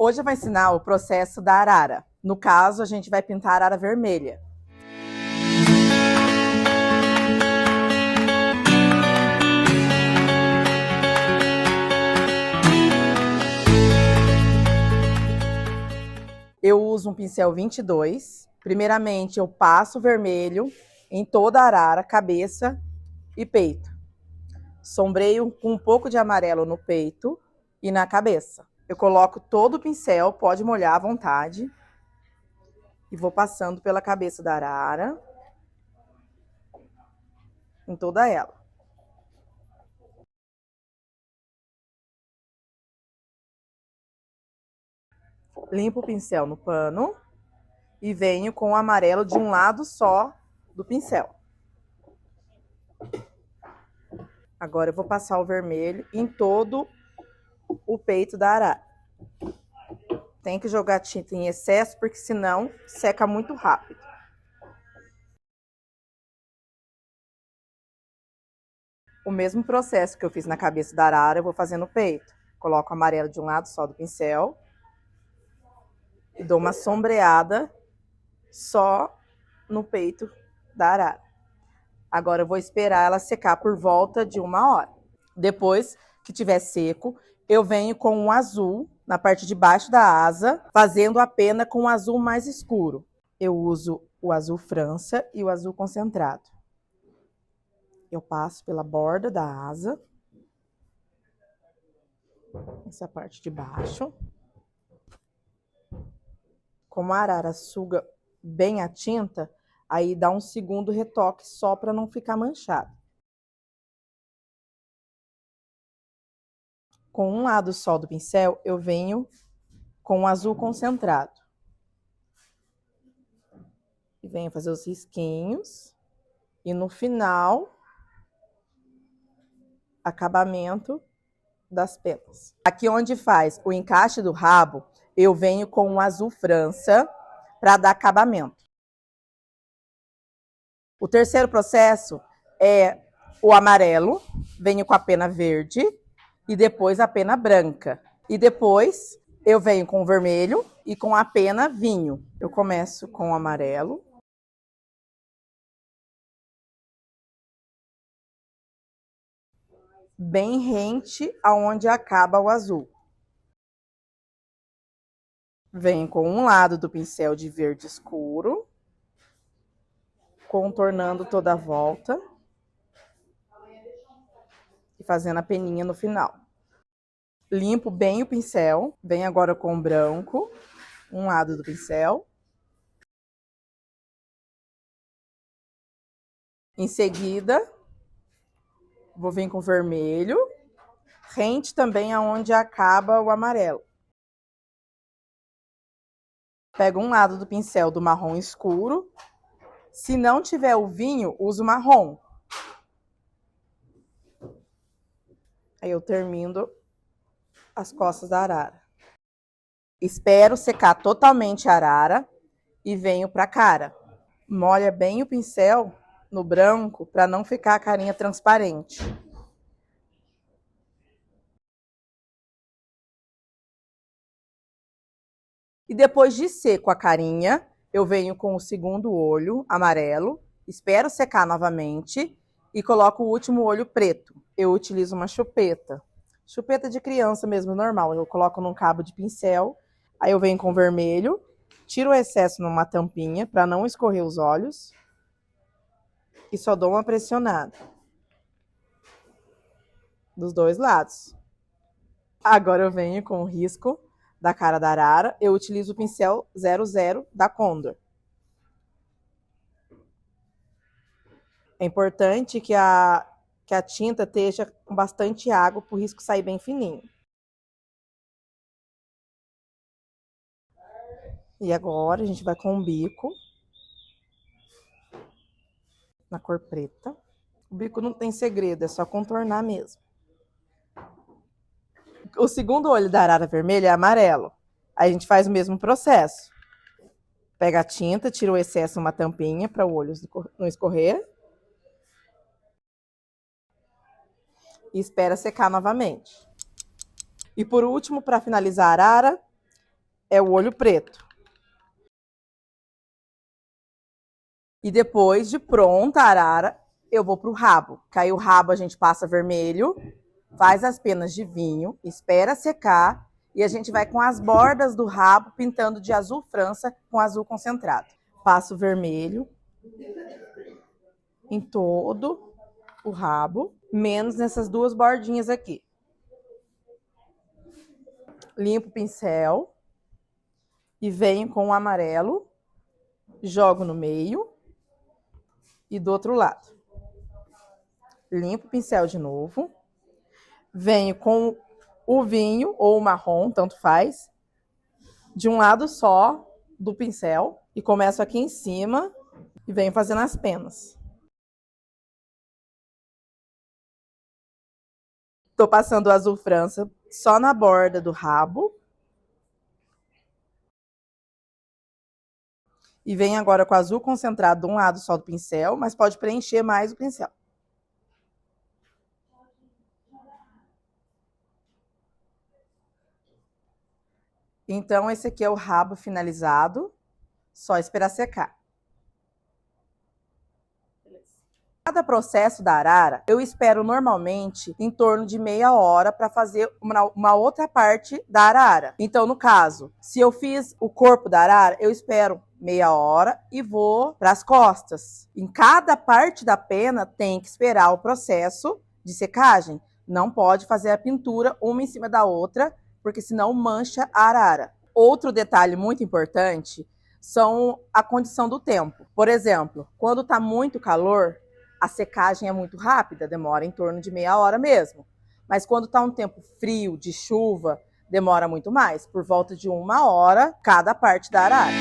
Hoje eu vou ensinar o processo da arara. No caso, a gente vai pintar a arara vermelha. Eu uso um pincel 22. Primeiramente, eu passo o vermelho em toda a arara, cabeça e peito. Sombreio com um pouco de amarelo no peito e na cabeça. Eu coloco todo o pincel, pode molhar à vontade. E vou passando pela cabeça da arara, em toda ela. Limpo o pincel no pano e venho com o amarelo de um lado só do pincel. Agora eu vou passar o vermelho em todo o peito da arara. Tem que jogar tinta em excesso, porque senão seca muito rápido. O mesmo processo que eu fiz na cabeça da arara, eu vou fazer no peito. Coloco o amarelo de um lado só do pincel e dou uma sombreada só no peito da arara. Agora eu vou esperar ela secar por volta de 1 hora. Depois que tiver seco, eu venho com um azul na parte de baixo da asa, fazendo a pena com um azul mais escuro. Eu uso o azul França e o azul concentrado. Eu passo pela borda da asa, essa parte de baixo. Como a arara suga bem a tinta, aí dá um segundo retoque só para não ficar manchado. Com um lado só do pincel, eu venho com o azul concentrado. E venho fazer os risquinhos. E no final, acabamento das penas. Aqui onde faz o encaixe do rabo, eu venho com o azul França para dar acabamento. O terceiro processo é o amarelo, venho com a pena verde e depois a pena branca. E depois eu venho com o vermelho e com a pena vinho. Eu começo com o amarelo. Bem rente aonde acaba o azul. Venho com um lado do pincel de verde escuro, contornando toda a volta e fazendo a peninha no final. Limpo bem o pincel, venho agora com o branco, um lado do pincel. Em seguida, vou vir com o vermelho, rente também aonde acaba o amarelo. Pego um lado do pincel do marrom escuro. Se não tiver o vinho, uso marrom. Aí eu termino as costas da arara. Espero secar totalmente a arara e venho para a cara. Molha bem o pincel no branco para não ficar a carinha transparente. E depois de seco a carinha, eu venho com o segundo olho amarelo, espero secar novamente e coloco o último olho preto. Eu utilizo uma chupeta. Chupeta de criança mesmo, normal. Eu coloco num cabo de pincel, aí eu venho com o vermelho, tiro o excesso numa tampinha para não escorrer os olhos e só dou uma pressionada dos dois lados. Agora eu venho com o risco da cara da arara, eu utilizo o pincel 00 da Condor. É importante que a tinta esteja com bastante água para o risco sair bem fininho. E agora a gente vai com o bico na cor preta. O bico não tem segredo, é só contornar mesmo. O segundo olho da arara vermelha é amarelo. Aí a gente faz o mesmo processo. Pega a tinta, tira o excesso numa tampinha para o olho não escorrer. E espera secar novamente. E por último, para finalizar a arara, é o olho preto. E depois de pronta a arara, eu vou pro rabo. Que aí o rabo a gente passa vermelho, faz as penas de vinho, espera secar e a gente vai com as bordas do rabo pintando de azul França com azul concentrado. Passo vermelho em todo o rabo, menos nessas duas bordinhas aqui. Limpo o pincel e venho com o amarelo, jogo no meio e do outro lado. Limpo o pincel de novo, venho com o vinho ou o marrom, tanto faz, de um lado só do pincel e começo aqui em cima e venho fazendo as penas. Tô passando o azul França só na borda do rabo. E venho agora com o azul concentrado de um lado só do pincel, mas pode preencher mais o pincel. Então, esse aqui é o rabo finalizado, só esperar secar. Cada processo da arara, eu espero normalmente em torno de meia hora para fazer uma outra parte da arara. Então, no caso, se eu fiz o corpo da arara, eu espero meia hora e vou para as costas. Em cada parte da pena tem que esperar o processo de secagem. Não pode fazer a pintura uma em cima da outra, porque senão mancha a arara. Outro detalhe muito importante são a condição do tempo. Por exemplo, quando está muito calor, a secagem é muito rápida, demora em torno de meia hora mesmo. Mas quando está um tempo frio, de chuva, demora muito mais, por volta de 1 hora cada parte da arara.